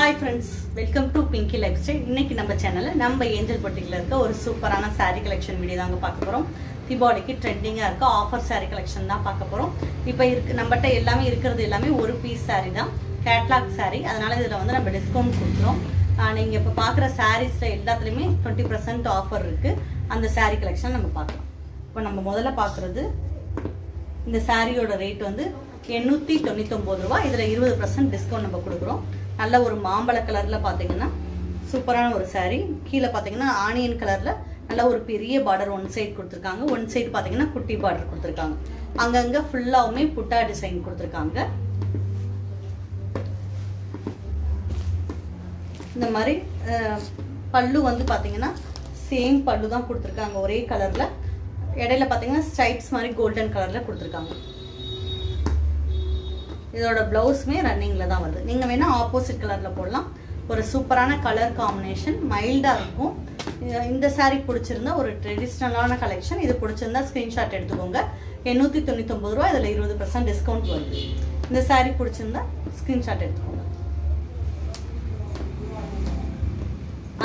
Hi friends, welcome to Pinky Lifestyle. இன்னைக்கு நம்ம சேனல்ல நம்ம ஏஞ்சல் பொட்டிக்ல இருக்க ஒரு சூப்பரான saree collection வீடியோ தாங்க பார்க்க போறோம். தீபாவளிக்கு ட்ரெண்டிங்கா இருக்க ஆஃபர் saree collection தான் பார்க்க போறோம். இப்போ நம்மட்ட எல்லாமே இருக்குது எல்லாமே ஒரு பீஸ் saree தான். Catalogue saree. அதனால இதுல வந்து நம்ம டிஸ்கவுண்ட் கொடுக்குறோம். நீங்க இப்ப பார்க்குற sareesல எல்லாத்துலயுமே 20% ஆஃபர் இருக்கு. அந்த saree collection நம்ம பார்க்கலாம். இப்போ நம்ம முதல்ல பார்க்கிறது இந்த சாரியோட ரேட் வந்து 899 ரூபாய். இதுல 20% டிஸ்கவுண்ட் நம்ம கொடுக்குறோம். நல்ல ஒரு மாம்பழ கலர்ல பாத்தீங்கன்னா சூப்பரான ஒரு saree. கீழ பாத்தீங்கன்னா ஆனியன் கலர்ல நல்ல ஒரு பெரிய பார்டர் ஒன் சைடு கொடுத்திருக்காங்க. ஒன் சைடு பாத்தீங்கன்னா குட்டி பார்டர் கொடுத்திருக்காங்க. அங்கங்க ஃபுல்லாவுமே புட்டா டிசைன் கொடுத்திருக்காங்க. இந்த மாதிரி பல்லு வந்து பாத்தீங்கன்னா சேம் பல்லு தான் கொடுத்திருக்காங்க. ஒரே கலர்ல இடையில பாத்தீங்கன்னா ஸ்ட்ரைப்ஸ் மாதிரி கோல்டன் கலர்ல கொடுத்திருக்காங்க. இதோட பிளவுஸ்மே ரன்னிங்ல தான் வருது. நீங்க வேணா ஆப்போசிட் கலர்ல போடலாம். ஒரு சூப்பரான கலர் காம்பினேஷன், மைல்டா இருக்கும். இந்த saree பிடிச்சிருந்தா ஒரு ட்ரெடிஷனலான கலெக்ஷன். இது பிடிச்சிருந்தா ஸ்கிரீன்ஷாட் எடுத்துக்கோங்க. 899 ரூபாய். இதுல 20% டிஸ்கவுண்ட் வருது. இந்த saree பிடிச்சிருந்தா ஸ்கிரீன்ஷாட் எடுத்துக்கோங்க.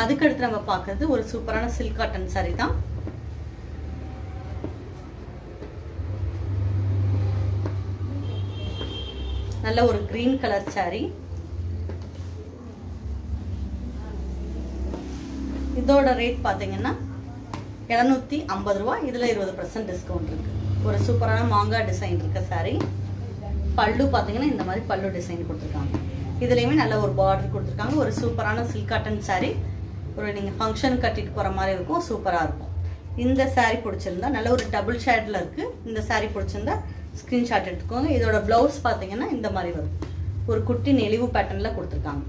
அதுக்கு அடுத்து நம்ம பார்க்கிறது ஒரு சூப்பரான சில்க் காட்டன் saree தான். நல்ல ஒரு கிரீன் கலர் saree. இதோட ரேட் பாத்தீங்கன்னா 750 ரூபாய். இதுல 20% டிஸ்கவுண்ட் இருக்கு. ஒரு சூப்பரான மாங்காய் டிசைன் இருக்க saree. பல்லு பாத்தீங்கன்னா இந்த மாதிரி பல்லு டிசைன் கொடுத்திருக்காங்க. இதுலயுமே நல்ல ஒரு பார்டர் கொடுத்திருக்காங்க. ஒரு சூப்பரான சில்க் காட்டன் saree. ஒரு நீங்க ஃபங்க்ஷன் கட்டிட்டு போற மாதிரி இருக்கும். சூப்பரா இருக்கும். இந்த saree பிடிச்சிருந்தா நல்ல ஒரு டபுள் ஷேட்ல இருக்கு. இந்த saree பிடிச்சிருந்தா ஸ்கிரீன்ஷாட் எடுத்துக்கோங்க. இதோட பிளவுஸ் பாத்தீங்கன்னா இந்த மாதிரி வரும். ஒரு குட்டி நெளிவு பேட்டர்ன்ல கொடுத்திருக்காங்க.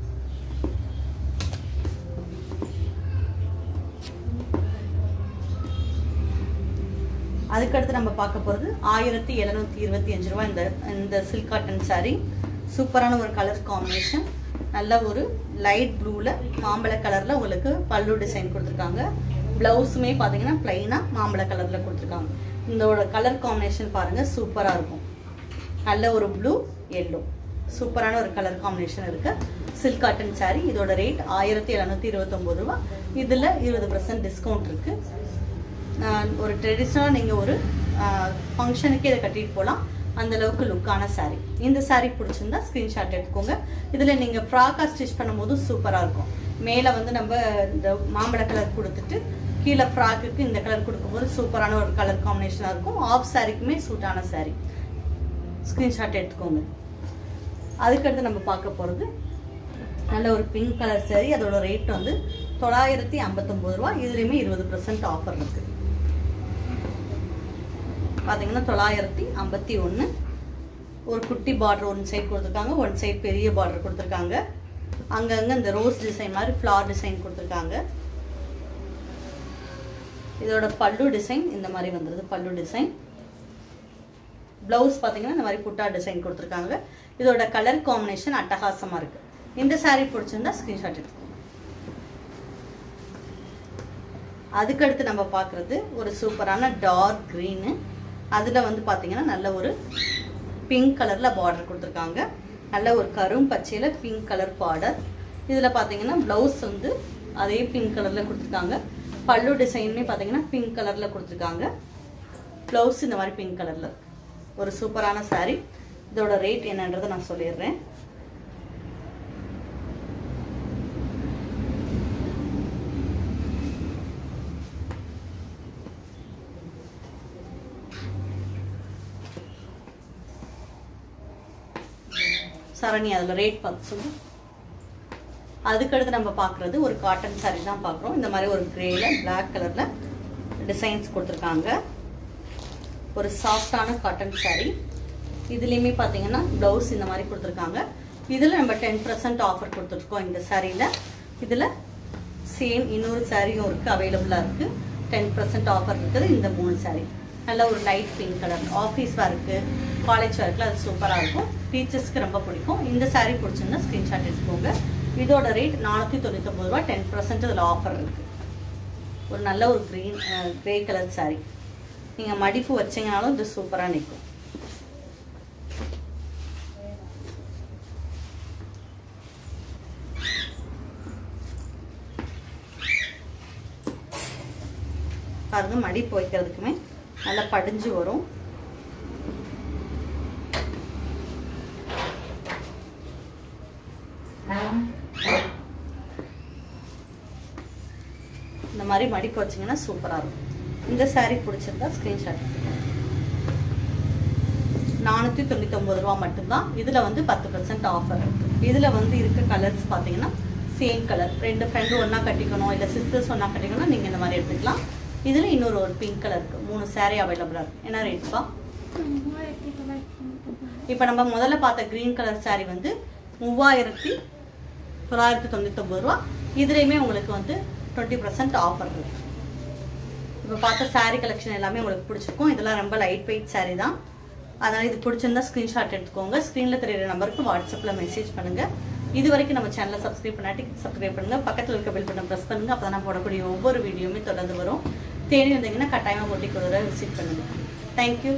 அதுக்கடுத்து நம்ம பார்க்க போறது 1725 ரூபாய். இந்த சில்க் காட்டன் saree சூப்பரான ஒரு கலர் காம்பினேஷன். நல்ல ஒரு லைட் ப்ளூல மாம்பழ கலர்ல உங்களுக்கு பல்லு டிசைன் கொடுத்திருக்காங்க. பிளவுஸுமே பாத்தீங்கன்னா பிளைனா மாம்பழ கலர்ல கொடுத்திருக்காங்க. இதோட கலர் காம்பினேஷன் பாருங்க, சூப்பரா இருக்கும். நல்ல ஒரு ப்ளூ எல்லோ சூப்பரான ஒரு கலர் காம்பினேஷன் இருக்கு. Silk cotton saree. இதோட ரேட் 1729 ரூபாய். இதுல 20% டிஸ்கவுண்ட் இருக்கு. ஒரு ட்ரெடிஷனலா நீங்க ஒரு ஃபங்க்ஷனுக்கு இதை கட்டிட்டு போகலாம். அந்த அளவுக்கு லுக்கான saree. இந்த saree பிடிச்சிருந்தா ஸ்கிரீன்ஷாட் எடுத்துக்கோங்க. இதுல நீங்க ஃப்ராக்கா ஸ்டிச் பண்ணும்போது சூப்பரா இருக்கும். மேல வந்து நம்ம இந்த மாம்பழ கலர் கொடுத்துட்டு கீழே ஃப்ராக்குக்கு இந்த கலர் கொடுக்கும்போது சூப்பரான ஒரு கலர் காம்பினேஷனா இருக்கும். ஆஃப் சாரிக்குமே சூட்டான saree. ஸ்கிரீன்ஷாட் எடுத்துக்கோங்க. அதுக்கடுத்து நம்ம பார்க்க போறது நல்ல ஒரு பிங்க் கலர் saree. அதோட ரேட் வந்து 959 ரூபாய். இதுலயுமே 20% ஆஃபர் இருக்கு. பாத்தீங்கன்னா 951. ஒரு குட்டி பார்டர் ஒன் சைடு கொடுத்துருக்காங்க. ஒன் சைடு பெரிய பார்டர் கொடுத்துருக்காங்க. அங்கங்க இந்த ரோஸ் டிசைன் மாதிரி ஃப்ளவர் டிசைன் கொடுத்துருக்காங்க. இதோட பல்லு டிசைன் இந்த மாதிரி வந்துருது. பல்லு டிசைன். பிளவுஸ் பாத்தீங்கன்னா இந்த மாதிரி புட்டா டிசைன் கொடுத்துருக்காங்க. இதோட கலர் காம்பினேஷன் அட்டகாசமா இருக்கு. இந்த saree பிடிச்சிருந்தா ஸ்கிரீன்ஷாட் எடுத்துக்கோங்க. அதுக்கடுத்து நம்ம பார்க்கறது ஒரு சூப்பரான டார்க் கிரீன். அதுல வந்து பாத்தீங்கன்னா நல்ல ஒரு பிங்க் கலர்ல பார்டர் கொடுத்துருக்காங்க. நல்ல ஒரு கரும் பச்சையில பிங்க் கலர் பார்டர். இதுல பாத்தீங்கன்னா பிளவுஸ் வந்து அதே பிங்க் கலர்ல கொடுத்துருக்காங்க. பல்லு டிசைனுமே பாத்தீங்கன்னா பிங்க் கலர்ல கொடுத்துருக்காங்க. பிளவுஸ் இந்த மாதிரி பிங்க் கலர்ல. ஒரு சூப்பரான saree. இதோட ரேட் என்னன்றதை நான் சொல்லிடுறேன். சரணி அதுல ரேட் பார்த்து சொல்லு. அதுக்கடுத்து நம்ம பார்க்கறது ஒரு காட்டன் saree தான் பார்க்குறோம். இந்த மாதிரி ஒரு கிரேல பிளாக் கலர்ல டிசைன்ஸ் கொடுத்துருக்காங்க. ஒரு சாஃப்டான காட்டன் saree. இதுலயுமே பாத்தீங்கன்னா பிளவுஸ் இந்த மாதிரி கொடுத்துருக்காங்க. இதுல நம்ம 10% ஆஃபர் கொடுத்துருக்கோம் இந்த சாரியில. இதுல சேம் இன்னொரு சாரியும் இருக்கு, அவைலபிளா இருக்கு. 10% ஆஃபர் இருக்குது. இந்த 3 saree நல்ல ஒரு light pink colour. Office work, college ஒர்க்ல அது சூப்பரா இருக்கும். டீச்சர்ஸ்க்கு ரொம்ப பிடிக்கும். இந்த saree பிடிச்சிருந்தா ஸ்கிரீன்ஷாட் எடுத்துக்கோங்க. இதோட ரேட் 499 ரூபாய். 10% இதுல ஆஃபர் இருக்கு. ஒரு நல்ல ஒரு கிரே கலர் saree. நீங்க மடிப்பு வச்சீங்கனாலும் இது சூப்பரா நிற்கும். பாருங்க மடிப்பு வைக்கிறதுக்குமே நல்லா படிஞ்சு வரும். இந்த மாதிரி மடிப்பு வச்சிங்கன்னா சூப்பராக இருக்கும். இந்த சாரீ பிடிச்சிருந்தா ஸ்க்ரீன்ஷாட். 499 ரூபா மட்டும்தான். இதில் வந்து 10% ஆஃபர். இதில் வந்து இருக்க கலர்ஸ் பார்த்தீங்கன்னா சேம் கலர். 2 ஃப்ரெண்டு ஒன்றா கட்டிக்கணும், இல்லை சிஸ்டர்ஸ் ஒன்றா கட்டிக்கணும், நீங்கள் இந்த மாதிரி எடுத்துக்கலாம். இதில் இன்னொரு ஒரு பிங்க் கலர் இருக்குது. 3 சாரீ அவைலபிளாக இருக்குது. என்ன ரேட்ப்பா? இப்போ நம்ம முதல்ல பார்த்த க்ரீன் கலர் சாரீ வந்து 3999 ரூபா. இதுலேயுமே உங்களுக்கு வந்து 20% ஆஃபர் இருக்குது. இப்போ பார்த்த சாரீ கலெக்ஷன் எல்லாமே உங்களுக்கு பிடிச்சிருக்கும். இதெல்லாம் ரொம்ப லைட் வெயிட் சாரீ தான். அதனால் இது பிடிச்சிருந்தா ஸ்க்ரீன்ஷாட் எடுத்துக்கோங்க. ஸ்க்ரீனில் தெரியுற நம்பருக்கு வாட்ஸ்அப்பில் மெசேஜ் பண்ணுங்கள். இது வரைக்கும் நம்ம சேனலை சப்ஸ்கிரைப் பண்ணாட்டி சப்ஸ்கிரைப் பண்ணுங்கள். பக்கத்தில் இருக்க பெல் பட்டன் ப்ரெஸ் பண்ணுங்கள். அப்போ தான் நான் போடக்கூடிய ஒவ்வொரு வீடியோவுமே தொடர்ந்து வரும். தேடி வந்தீங்கன்னா கட்டாயமாக போட்டி கொடுற விசிட் பண்ணுங்கள். தேங்க்யூ.